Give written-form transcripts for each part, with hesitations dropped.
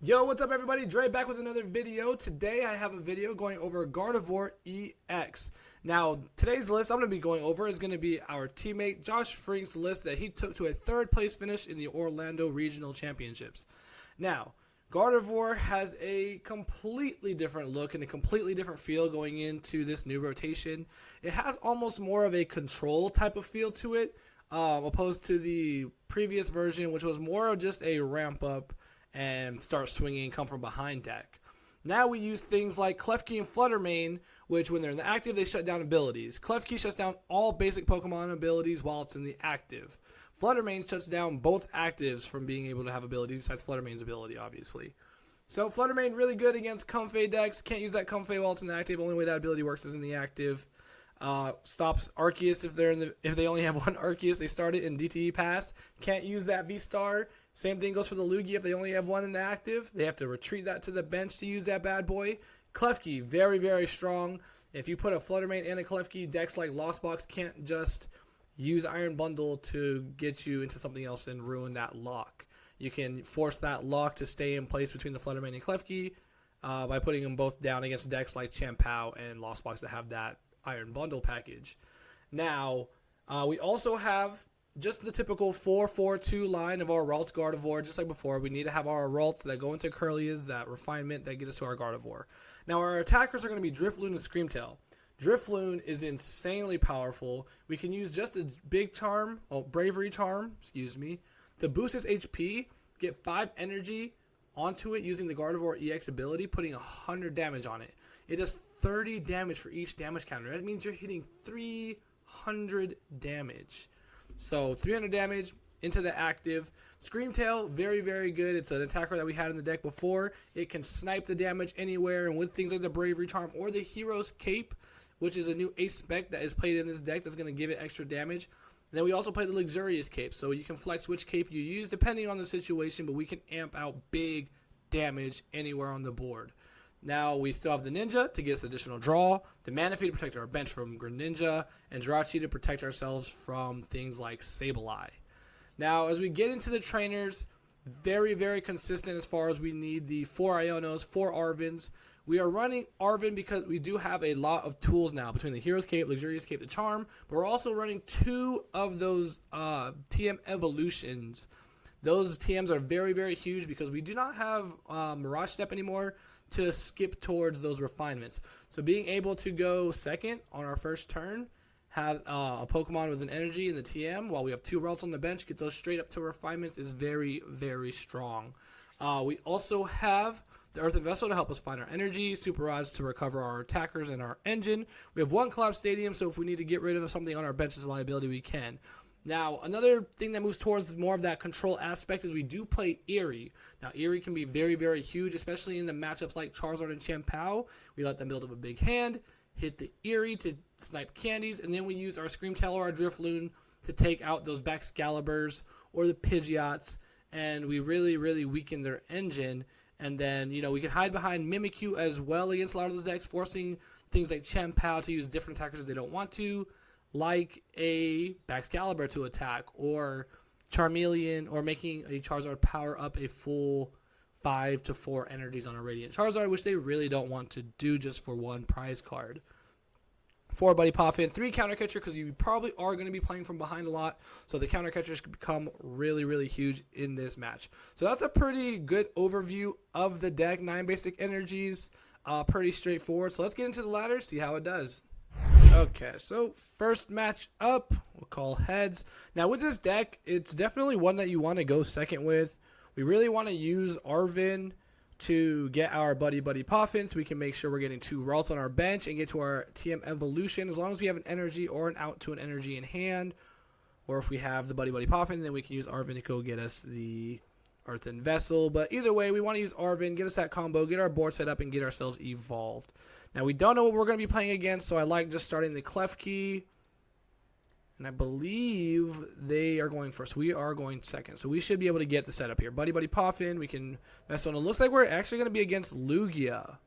Yo, what's up everybody? Dre back with another video. Today I have a video going over Gardevoir EX. Now, today's list I'm going to be going over is going to be our teammate Josh Frink's list that he took to a third place finish in the Orlando Regional Championships. Now, Gardevoir has a completely different look and a completely different feel going into this new rotation. It has almost more of a control type of feel to it, opposed to the previous version, which was more of just a ramp up and start swinging, come from behind deck. Now we use things like Klefki and Flutter Mane, which when they're in the active, they shut down abilities. Klefki shuts down all basic Pokemon abilities while it's in the active. Flutter Mane shuts down both actives from being able to have abilities, besides Flutter Mane's ability, obviously. So Flutter Mane really good against Comfey decks. Can't use that Comfey while it's in the active. Only way that ability works is in the active. Stops Arceus if they only have one Arceus. They start it in DTE pass. Can't use that V-Star. Same thing goes for the Lugia if they only have one in the active. They have to retreat that to the bench to use that bad boy. Klefki, very, very strong. If you put a Flutter Mane and a Klefki, decks like Lost Box can't just use Iron Bundle to get you into something else and ruin that lock. You can force that lock to stay in place between the Flutter Mane and Klefki by putting them both down against decks like PAL and Lost Box that have that Iron Bundle package. Now, we also have just the typical 4-4-2 line of our Ralts Gardevoir. Just like before, we need to have our Ralts that go into Kirlias, that refinement that get us to our Gardevoir. Now, our attackers are going to be Drifloon and Screamtail. Drifloon is insanely powerful. We can use just a big charm, Bravery Charm, to boost his HP, get 5 energy onto it using the Gardevoir EX ability, putting 100 damage on it. It does 30 damage for each damage counter. That means you're hitting 300 damage. So 300 damage into the active. Screamtail, very, very good. It's an attacker that we had in the deck before. It can snipe the damage anywhere, and with things like the Bravery Charm or the Hero's Cape, which is a new ace spec that is played in this deck that's going to give it extra damage. And then we also play the Luxurious Cape, so you can flex which cape you use depending on the situation, but we can amp out big damage anywhere on the board. Now we still have the Ninja to get us additional draw, the Manaphy to protect our bench from Greninja, and Jirachi to protect ourselves from things like Sableye. Now as we get into the trainers, very, very consistent as far as we need the 4 Ionos, 4 Arvens. We are running Arven because we do have a lot of tools now between the Hero's Cape, Luxurious Cape, the Charm, but we're also running 2 of those TM evolutions. Those TMs are very, very huge because we do not have Mirage Step anymore to skip towards those refinements. So being able to go second on our first turn, have a Pokemon with an energy in the TM while we have 2 Ralts on the bench, get those straight up to refinements is very, very strong. We also have the Earthen Vessel to help us find our energy, Super Rods to recover our attackers and our engine. We have 1 Collapsed Stadium, so if we need to get rid of something on our bench as a liability, we can. Now, another thing that moves towards more of that control aspect is we do play Eri. Now, Eri can be very, very huge, especially in the matchups like Charizard and PAL. We let them build up a big hand, hit the Eri to snipe candies, and then we use our Screamtail or our Drifloon to take out those Baxcaliburs or the Pidgeots, and we really, really weaken their engine. And then, we can hide behind Mimikyu as well against a lot of those decks, forcing things like PAL to use different attackers if they don't want to, like a Baxcalibur to attack, or Charmeleon, or making a Charizard power up a full 5 to 4 energies on a Radiant Charizard, which they really don't want to do just for 1 prize card. 4 Buddy Poffin, 3 counter catcher because you probably are going to be playing from behind a lot, so the counter catchers could become really, really huge in this match. So that's a pretty good overview of the deck. 9 basic energies, pretty straightforward. So let's get into the ladder, see how it does. Okay, so first match up, we'll call heads. Now with this deck, it's definitely one that you want to go second with. We really want to use Arven to get our Buddy-Buddy Poffin so we can make sure we're getting 2 Ralts on our bench and get to our TM evolution. As long as we have an energy or an out to an energy in hand, or if we have the Buddy-Buddy Poffin, then we can use Arven to go get us the Earthen Vessel. But either way, we want to use Arven, get us that combo, get our board set up, and get ourselves evolved. Now, we don't know what we're going to be playing against, so I like just starting the Klefki. And I believe they are going first. We are going second. So we should be able to get the setup here. Buddy-Buddy Poffin. We can mess on. It looks like we're actually going to be against Lugia.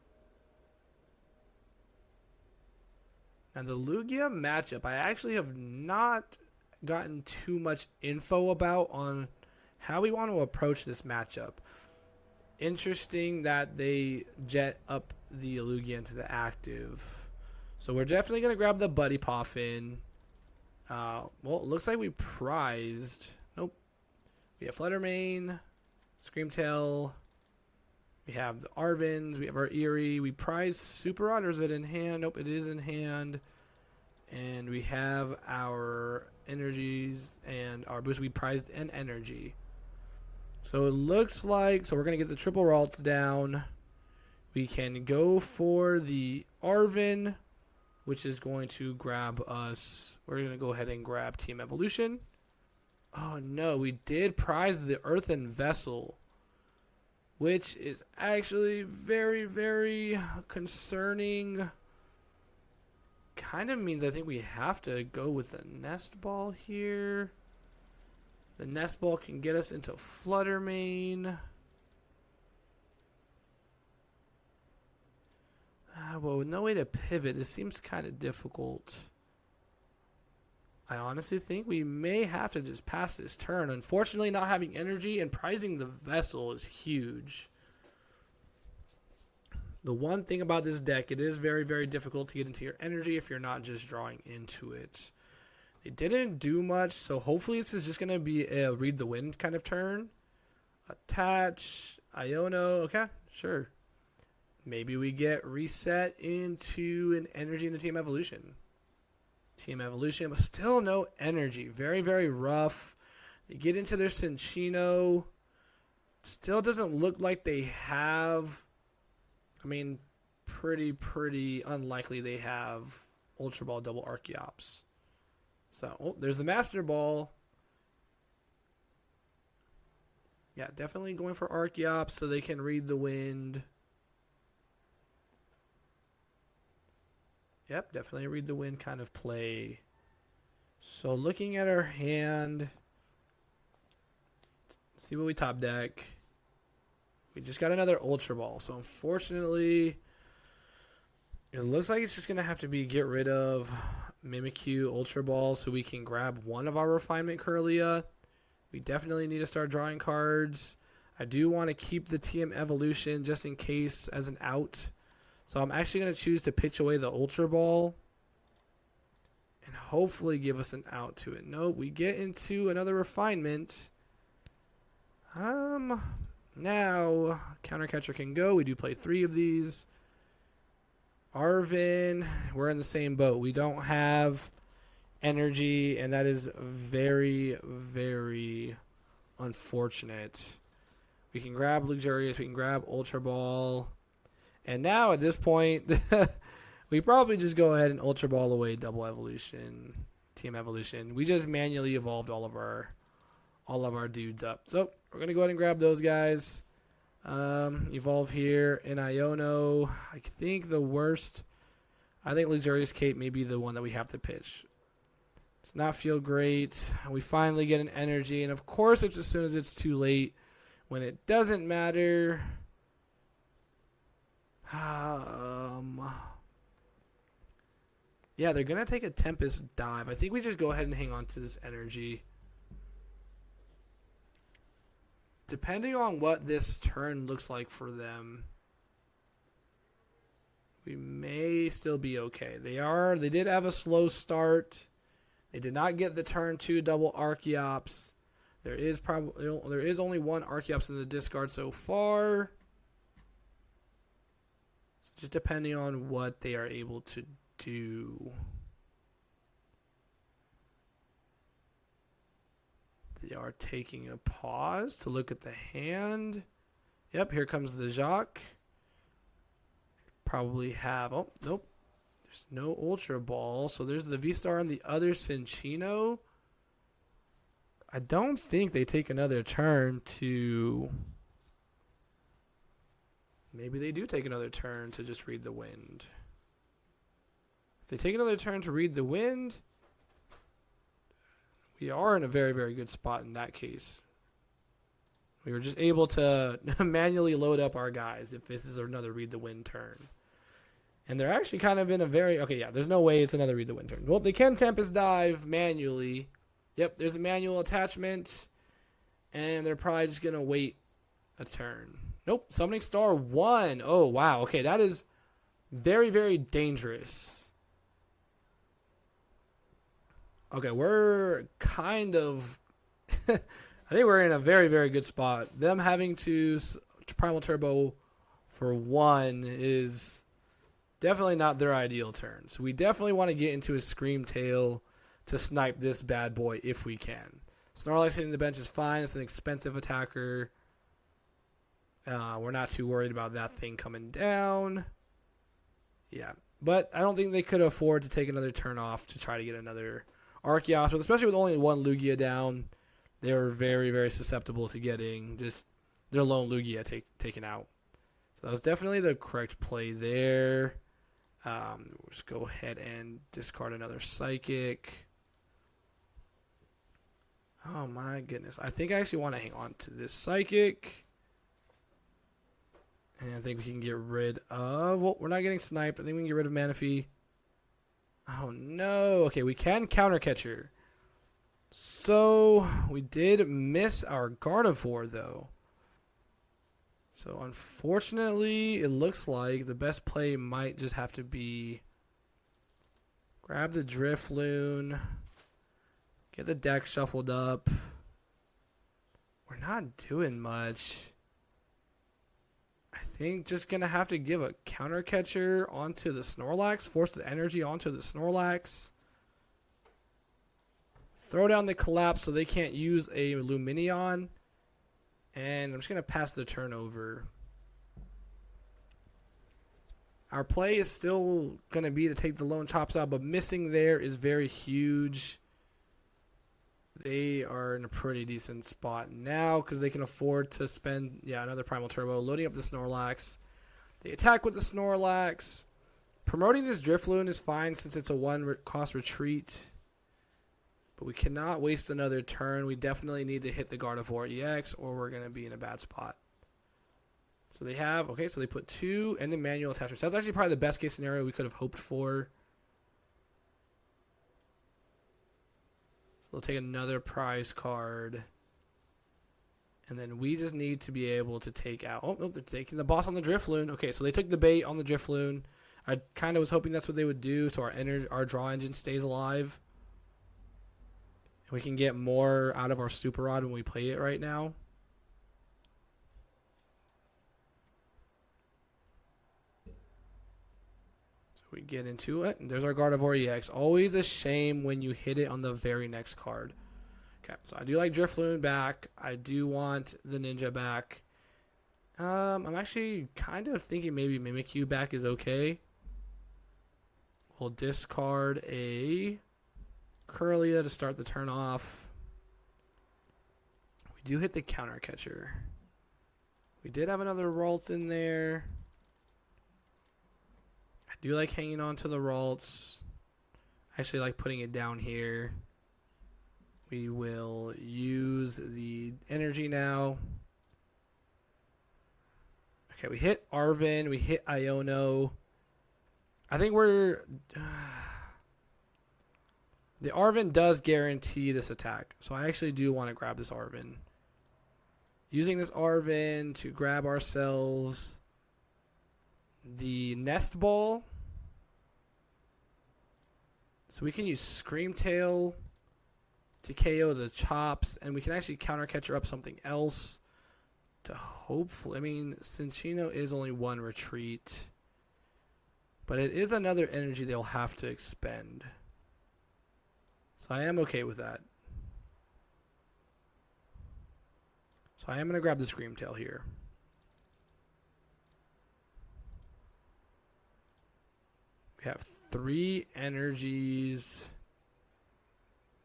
And the Lugia matchup, I actually have not gotten too much info about on how we want to approach this matchup. interesting that they jet up the Lugia into the active. So we're definitely going to grab the Buddy Poffin. Well, it looks like we prized. Nope. We have Flutter Mane, Screamtail. We have the Arvens. We have our Eri. We prized Super Rod, or is it in hand? Nope, it is in hand. And we have our energies and our boost. We prized an energy. So it looks like, so we're going to get the triple Ralts down. We can go for the Arven, which is going to grab us. We're going to go ahead and grab Team Evolution. Oh no, we did prize the Earthen Vessel, which is actually very, very concerning. Kind of means I think we have to go with the Nest Ball here. The Nest Ball can get us into Flutter Mane. Well, with no way to pivot, this seems kind of difficult. I honestly think we may have to just pass this turn. Unfortunately, not having energy and prizing the Vessel is huge. The one thing about this deck, it is very, very difficult to get into your energy if you're not just drawing into it. They didn't do much, so hopefully this is just going to be a read the wind kind of turn. Attach, Iono, okay, sure. Maybe we get reset into an energy in the Team Evolution. Team Evolution, but still no energy. Very, very rough. They get into their Cinccino. Still doesn't look like they have... I mean, pretty unlikely they have Ultra Ball double Archeops. So, oh, there's the Master Ball. Yeah, definitely going for Archeops so they can read the wind. Yep, definitely read the wind kind of play. So, looking at our hand, see what we top deck. We just got another Ultra Ball, so unfortunately, it looks like it's just going to have to be get rid of Mimikyu Ultra Ball so we can grab one of our Refinement Kirlia. We definitely need to start drawing cards. I do want to keep the TM Evolution just in case as an out. So I'm actually going to choose to pitch away the Ultra Ball and hopefully give us an out to it. Nope, we get into another Refinement. Now, Counter Catcher can go. We do play 3 of these. Arven, we're in the same boat. We don't have energy, and that is very, very unfortunate. We can grab Luxurious. We can grab Ultra Ball. And now, at this point, we probably just go ahead and Ultra Ball away Double Evolution, Team Evolution. We just manually evolved all of our dudes up. So we're going to go ahead and grab those guys. Evolve here in Iono. I think the worst. I think Luxurious Cape may be the one that we have to pitch. Does not feel great. We finally get an energy. And of course, it's as soon as it's too late. When it doesn't matter. Yeah, they're going to take a Tempest Dive. I think we just go ahead and hang on to this energy. Depending on what this turn looks like for them, we may still be okay. They did have a slow start. They did not get the turn 2 double Archeops. There is only one Archeops in the discard so far. So just depending on what they are able to do. They are taking a pause to look at the hand. Yep, here comes the Jacques. Probably have... Oh, nope. There's no Ultra Ball. So there's the V-Star on the other Cinccino. I don't think they take another turn to... Maybe they do take another turn to just read the wind. If they take another turn to read the wind... We are in a very, very good spot in that case. We were just able to manually load up our guys if this is another read the wind turn. And they're actually kind of in a very... Okay, yeah, there's no way it's another read the wind turn. Well, they can Tempest Dive manually. Yep, there's a manual attachment. And they're probably just going to wait a turn. Nope. Summoning Star 1. Oh, wow. Okay, that is very, very dangerous. Okay, we're kind of... I think we're in a very, very good spot. Them having to Primal Turbo for 1 is definitely not their ideal turn. So we definitely want to get into a Scream Tail to snipe this bad boy if we can. Snorlax hitting the bench is fine. It's an expensive attacker. We're not too worried about that thing coming down. Yeah, but I don't think they could afford to take another turn off to try to get another Arceus, especially with only one Lugia down. They were very, very susceptible to getting just their lone Lugia taken out. So that was definitely the correct play there. We'll just go ahead and discard another Psychic. Oh my goodness. I think I actually want to hang on to this Psychic. And I think we can get rid of... Well, we're not getting sniped. I think we can get rid of Manaphy. Oh no. Okay, we can counter Catcher. So, we did miss our Gardevoir though. So, unfortunately, it looks like the best play might just have to be... Grab the Drifloon. Get the deck shuffled up. We're not doing much. I think just going to have to give a counter catcher onto the Snorlax. Force the energy onto the Snorlax. Throw down the Collapse so they can't use a Lumineon. And I'm just going to pass the turn over. Our play is still going to be to take the lone Chops out, but missing there is very huge. They are in a pretty decent spot now because they can afford to spend, another Primal Turbo, loading up the Snorlax. They attack with the Snorlax. Promoting this Drifloon is fine since it's a one-cost retreat. But we cannot waste another turn. We definitely need to hit the Gardevoir EX or we're going to be in a bad spot. So they have, so they put 2 and then manual attachments. That's actually probably the best case scenario we could have hoped for. So they'll take another prize card. And then we just need to be able to take out... Oh, nope, they're taking the boss on the Drifloon. Okay, so they took the bait on the Drifloon. I kind of was hoping that's what they would do so our draw engine stays alive. And we can get more out of our Super Rod when we play it right now. We get into it, and there's our Gardevoir EX. Always a shame when you hit it on the very next card. Okay, so I do like Drifloon back. I do want the Ninja back. I'm actually kind of thinking maybe Mimikyu back is okay. We'll discard a Kirlia to start the turn off. We do hit the counter catcher. We did have another Ralts in there. I do like hanging on to the Ralts. I actually like putting it down here. We will use the energy now. Okay, we hit Arven. We hit Iono. I think we're... the Arven does guarantee this attack. So I actually do want to grab this Arven. Using this Arven to grab ourselves the Nest Ball. So we can use Scream Tail to KO the Chops. And we can actually counter catcher up something else. To hopefully... I mean, Cinccino is only one retreat. But it is another energy they'll have to expend. So I am okay with that. So I am going to grab the Scream Tail here. We have 3 energies.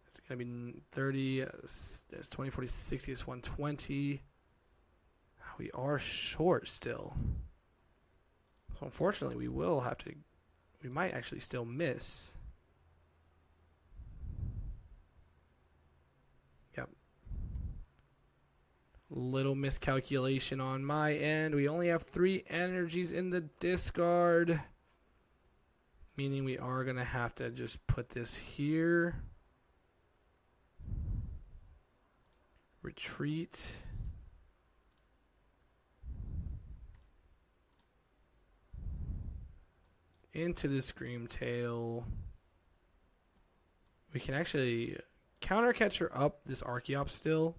It's going to be 30. There's 20, 40, 60. It's 120. We are short still. So unfortunately, we will have to... We might actually still miss. Yep. Little miscalculation on my end. We only have 3 energies in the discard. Meaning we are going to have to just put this here. Retreat. into the Screamtail. We can actually counter catcher up this Archeops still.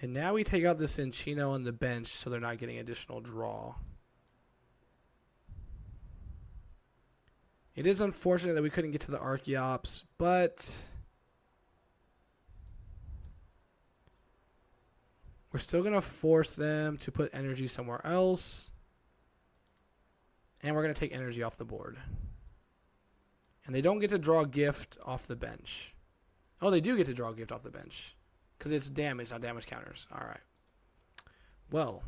And now we take out the Cinccino on the bench so they're not getting additional draw. It is unfortunate that we couldn't get to the Archeops, but we're still going to force them to put energy somewhere else. And we're going to take energy off the board. And they don't get to draw a gift off the bench. Oh, they do get to draw a gift off the bench. Because it's damage, not damage counters. Alright. Well,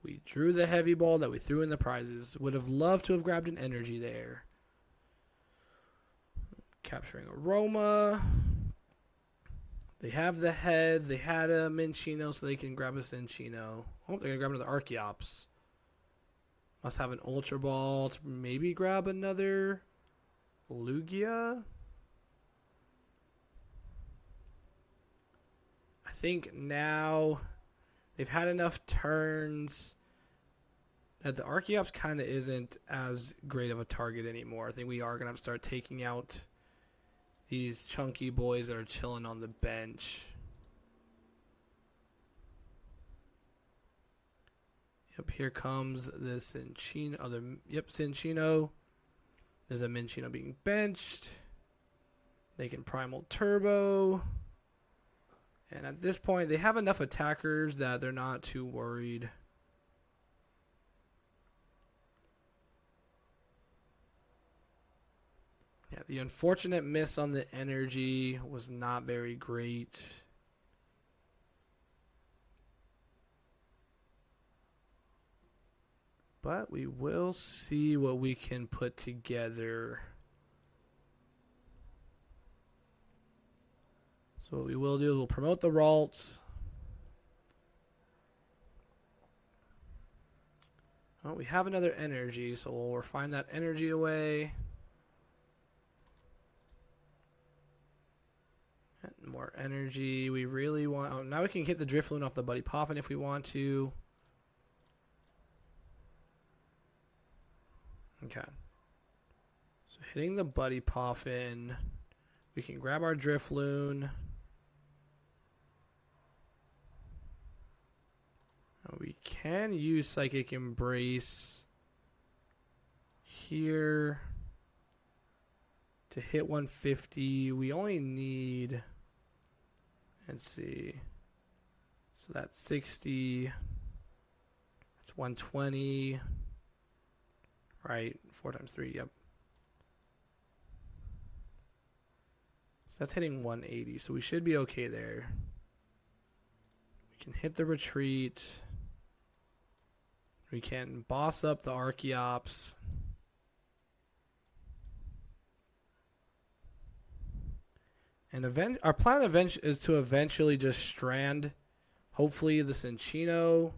we drew the heavy ball that we threw in the prizes. Would have loved to have grabbed an energy there. Capturing Aroma. They have the heads. They had a Minccino, so they can grab a Cinccino. Oh, they're going to grab another Archeops. Must have an Ultra Ball to maybe grab another Lugia. I think now they've had enough turns that the Archeops kind of isn't as great of a target anymore. I think we are going to have to start taking out these chunky boys that are chilling on the bench. Yep, here comes the Cinccino. Cinccino. There's a Minccino being benched. They can Primal Turbo. And at this point, they have enough attackers that they're not too worried. Yeah, the unfortunate miss on the energy was not very great. But we will see what we can put together. So what we will do is we'll promote the Ralts. Oh, we have another energy, so we'll refine that energy away. And more energy. We really want... Oh, now we can hit the Drifloon off the Buddy Poffin if we want to. Okay. So hitting the Buddy Poffin, we can grab our Drifloon. We can use Psychic Embrace here to hit 150. We only need, let's see, so that's 60, that's 120, right? 4 times 3, yep. So that's hitting 180, so we should be okay there. We can hit the retreat. We can boss up the Archeops. And our plan is to eventually just strand, hopefully, the Cinccino.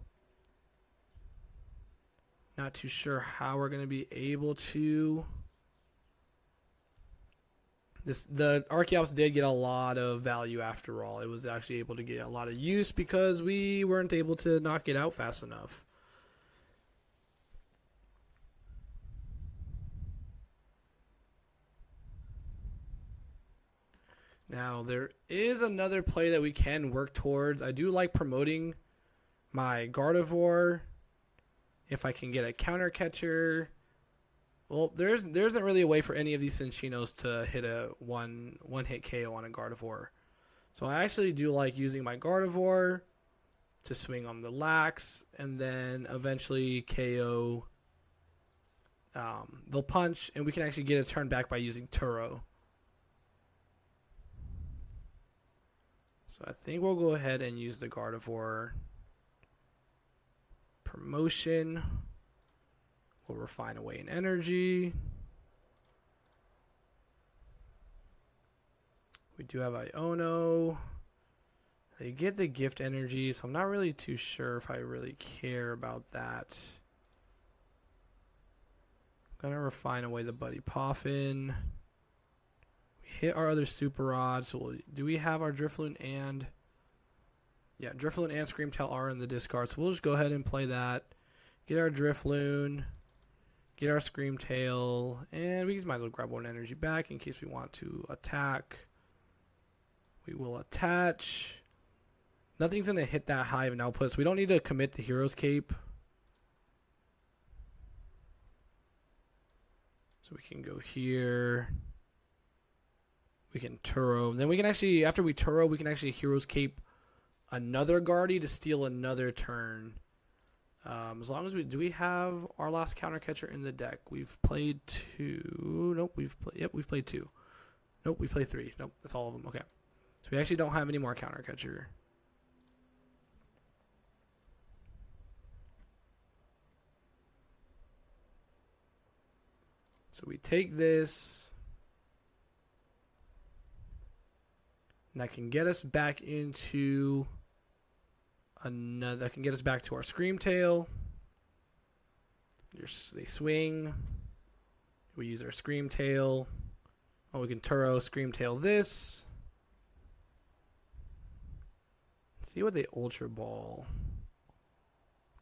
Not too sure how we're going to be able to. The Archeops did get a lot of value after all. It was actually able to get a lot of use because we weren't able to knock it out fast enough. Now, there is another play that we can work towards. I do like promoting my Gardevoir. If I can get a counter catcher. Well, there isn't really a way for any of these Cinccinos to hit a one-hit KO on a Gardevoir. So I actually do like using my Gardevoir to swing on the Lax and then eventually KO. They'll punch, and we can actually get a turn back by using Turo. So I think we'll go ahead and use the Gardevoir. Promotion. We'll refine away in energy. We do have Iono. They get the gift energy, so I'm not really too sure if I really care about that. I'm going to refine away the Buddy Poffin. Hit our other super rod. So do we have our Drifloon and... Yeah, Drifloon and Screamtail are in the discard. So we'll just go ahead and play that. Get our Drifloon. Get our Scream Tail, and we might as well grab one energy back in case we want to attack. We will attach. Nothing's going to hit that high of an output, so we don't need to commit the Hero's Cape. So we can go here. We can Turo. Then we can actually, after we Turo, we can actually Hero's Cape another Guardy to steal another turn. As long as do we have our last counter catcher in the deck? We've played 2. Nope, we've played 2. Nope, we played 3. Nope, that's all of them. Okay. So we actually don't have any more counter catcher. So we take this. And that can get us back into another. That can get us back to our Scream Tail. They swing. We use our Scream Tail. Oh, we can Turo Scream Tail this. Let's see what they Ultra Ball.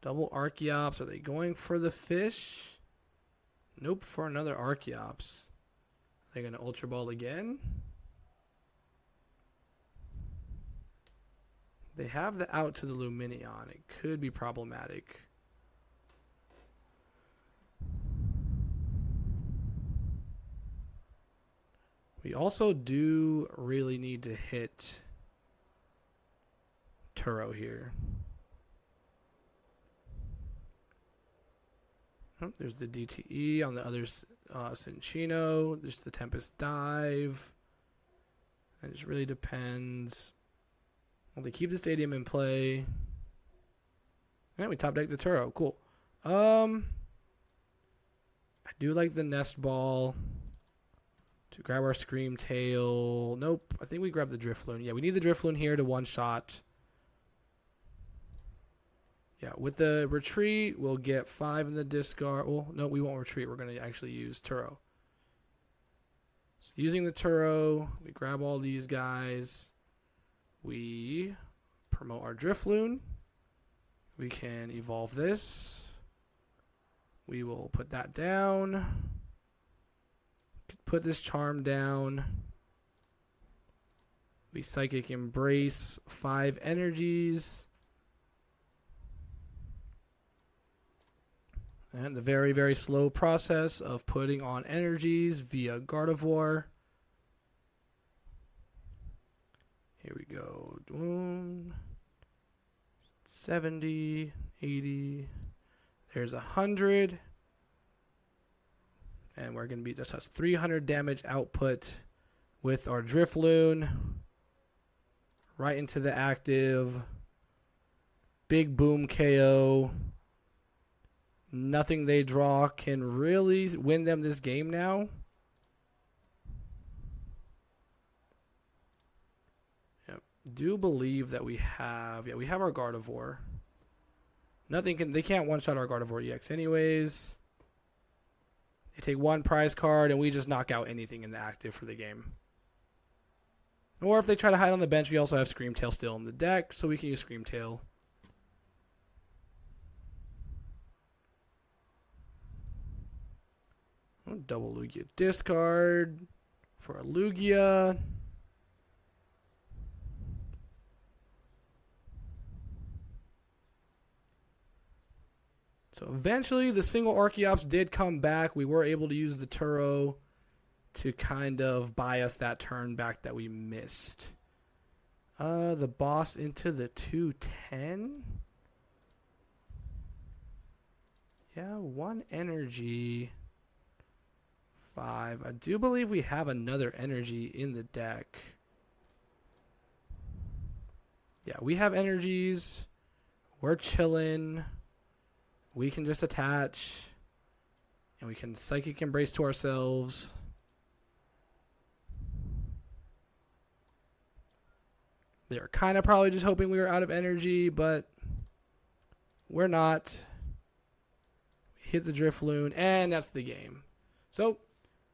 Double Archeops. Are they going for the fish? Nope, for another Archeops. They're going to Ultra Ball again. They have the out to the Lumineon. It could be problematic. We also do really need to hit Turo here. Oh, there's the DTE on the other Cinchino. There's the Tempest Dive. It just really depends. Well, they keep the stadium in play. And we top deck the Turo. Cool. I do like the Nest Ball to grab our Scream Tail. Nope. I think we grab the Drifloon. Yeah, we need the Drifloon here to one-shot. Yeah, with the retreat, we'll get 5 in the discard. Well, no, we won't retreat. We're going to actually use Turo. So using the Turo, we grab all these guys. We promote our Drifloon. We can evolve this. We will put that down. Put this charm down. We Psychic Embrace 5 energies. And the very, very slow process of putting on energies via Gardevoir. Here we go. 70, 80. There's 100. And we're going to be, that's 300 damage output with our Drifloon. Right into the active. Big boom KO. Nothing they draw can really win them this game now. Yep. Do believe that we have, we have our Gardevoir. They can't one-shot our Gardevoir EX anyways. They take 1 prize card and we just knock out anything in the active for the game. Or if they try to hide on the bench, we also have Scream Tail still in the deck, so we can use Scream Tail. Double Lugia discard for a Lugia. So eventually the single Archeops did come back. We were able to use the Turo to kind of buy us that turn back that we missed. The boss into the 210. Yeah, 1 energy. 5. I do believe we have another energy in the deck. Yeah, we have energies. We're chilling. We can just attach. And we can Psychic Embrace to ourselves. They were kind of probably just hoping we were out of energy, but we're not. We hit the Drifloon, and that's the game. So,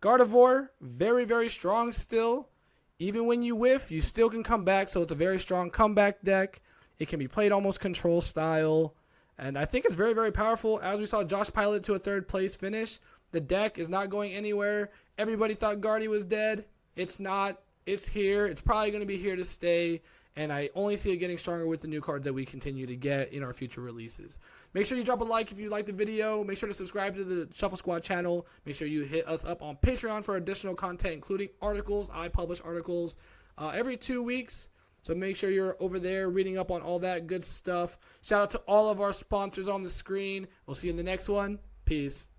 Gardevoir, very, very strong still. Even when you whiff, you still can come back, so it's a very strong comeback deck. It can be played almost control style, and I think it's very, very powerful. As we saw Josh pilot to a 3rd place finish, The deck is not going anywhere. Everybody thought Guardy was dead. It's not. It's here. It's probably going to be here to stay. And I only see it getting stronger with the new cards that we continue to get in our future releases. Make sure you drop a like if you like the video. Make sure to subscribe to the Shuffle Squad channel. Make sure you hit us up on Patreon for additional content, including articles. I publish articles every 2 weeks. So make sure you're over there reading up on all that good stuff. Shout out to all of our sponsors on the screen. We'll see you in the next one. Peace.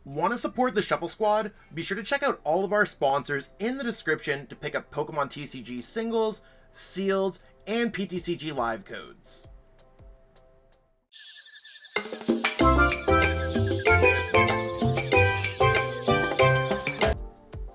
Want to support the Shuffle Squad? Be sure to check out all of our sponsors in the description to pick up Pokemon TCG singles, sealed, and PTCG live codes.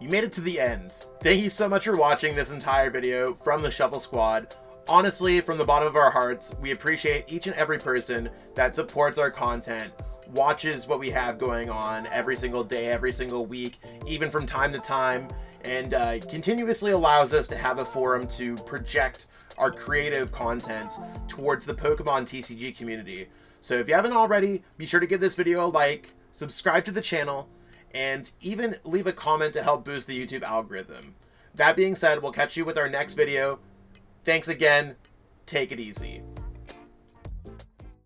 You made it to the end. Thank you so much for watching this entire video from the Shuffle Squad. Honestly, from the bottom of our hearts, we appreciate each and every person that supports our content, watches what we have going on every single day, every single week, even from time to time, and continuously allows us to have a forum to project our creative content towards the Pokemon TCG community. So if you haven't already, be sure to give this video a like, subscribe to the channel, and even leave a comment to help boost the YouTube algorithm. That being said, we'll catch you with our next video. Thanks again. Take it easy.